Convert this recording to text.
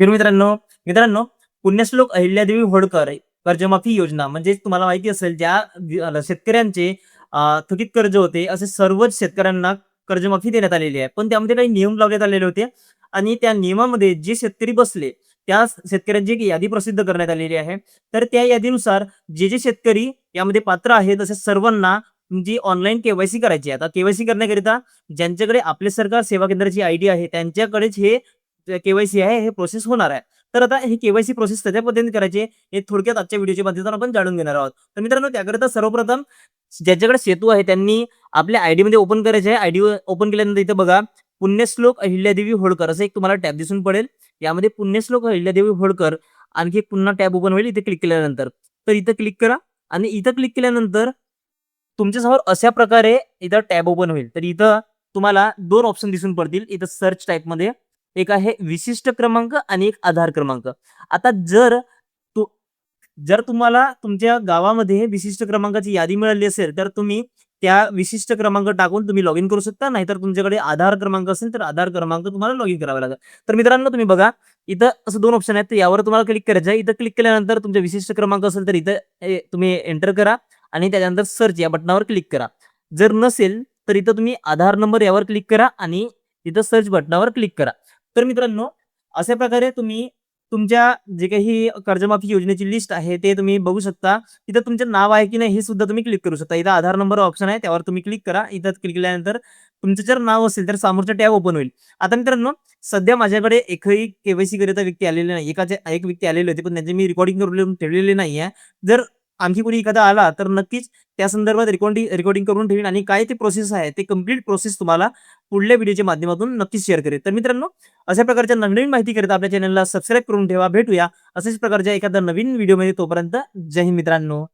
तर मित्रांनो मित्रांनो पुण्यश्लोक अहिल्यादेवी होळकर कर्जमाफी योजना म्हणजे तुम्हाला माहिती असेल शेतकऱ्यांचे थकीत कर्ज होते असे सर्वच शेतकऱ्यांना कर्जमाफी देण्यात आलेली आहे. पण त्यामध्ये काही नियम लावण्यात आलेले होते आणि त्या नियमामध्ये जे शेतकरी बसले त्या शेतकऱ्यांची एक यादी प्रसिद्ध करण्यात आलेली आहे. तर त्या यादीनुसार जे शेतकरी यामध्ये पात्र आहेत अशा सर्वांना जी ऑनलाईन केवायसी करायची आहे. आता केवायसी करण्याकरिता ज्यांच्याकडे आपले सरकार सेवा केंद्राची आयडी आहे त्यांच्याकडेच हे केवायसी आहे, हे प्रोसेस होणार आहे. तर आता ही केवायसी प्रोसेस कशा पद्धतीने करायची हे थोडक्यात आजच्या व्हिडिओच्या माध्यमातून आपण जाणून घेणार आहोत. तर मित्रांनो त्याकरिता सर्वप्रथम ज्याच्याकडे सेतू आहे त्यांनी आपल्या आयडीमध्ये ओपन करायचे आहे. आयडी ओपन केल्यानंतर इथे बघा पुण्यश्लोक अहिल्यादेवी होळकर असं एक तुम्हाला टॅब दिसून पडेल. यामध्ये पुण्यश्लोक अहिल्यादेवी होळकर आणखी एक पुन्हा टॅब ओपन होईल इथे क्लिक केल्यानंतर. तर इथं क्लिक करा आणि इथं क्लिक केल्यानंतर तुमच्यासमोर अशा प्रकारे इथं टॅब ओपन होईल. तर इथं तुम्हाला 2 ऑप्शन दिसून पडतील. इथं सर्च टाइपमध्ये एक आहे विशिष्ट क्रमांक आणि एक आधार क्रमांक. आता तु जर तुम्हाला तुमच्या गावामध्ये विशिष्ट क्रमांकाची यादी मिळाली असेल, तर तुम्ही त्या विशिष्ट क्रमांक टाकून तुम्ही लॉगिन करू शकता. नाहीतर तुमच्याकडे आधार क्रमांक असेल, तर आधार क्रमांक तुम्हाला लॉगिन करावा लागेल. तर मित्रांनो तुम्ही बघा, इथं असं 2 ऑप्शन आहेत. तर यावर तुम्हाला क्लिक करायचं आहे. इथं क्लिक केल्यानंतर तुमचा विशिष्ट क्रमांक असेल, तर इथं तुम्ही एंटर करा आणि त्याच्यानंतर सर्च या बटनावर क्लिक करा. जर नसेल, तर इथं तुम्ही आधार नंबर यावर क्लिक करा आणि तिथं सर्च बटनावर क्लिक करा. तर मित्रांनो, अशा प्रकारे तुम्ही तुमच्या जे काही कर्जमाफी योजनेची लिस्ट आहे, ते तुम्ही बघू शकता. इथं तुमचं नाव आहे की नाही हे सुद्धा तुम्ही क्लिक करू शकता. इथं आधार नंबर ऑप्शन आहे, त्यावर तुम्ही क्लिक करा. इथं क्लिक केल्यानंतर तुमचं जर नाव असेल, तर समोरचा टॅब ओपन होईल. आता मित्रांनो, सध्या माझ्याकडे एकही केवायसी करिता व्यक्ती आलेली नाही. एक व्यक्ती आलेले होते, पण त्यांची मी रेकॉर्डिंग करून ठेवलेली नाहीये. जर आणखी कोणी एखादा आला, तर नक्कीच त्या संदर्भात रेकॉर्डिंग करून ठेवीन आणि काय ते प्रोसेस आहे, ते कंप्लीट प्रोसेस तुम्हाला पुढल्या व्हिडिओच्या माध्यमातून नक्कीच शेअर करेल. तर मित्रांनो, अशा प्रकारच्या नवीन माहिती करता आपल्या चॅनलला सबस्क्राईब करून ठेवा. भेटूया अशाच प्रकारच्या एखाद्या नवीन व्हिडिओमध्ये. तोपर्यंत जय हिंद मित्रांनो.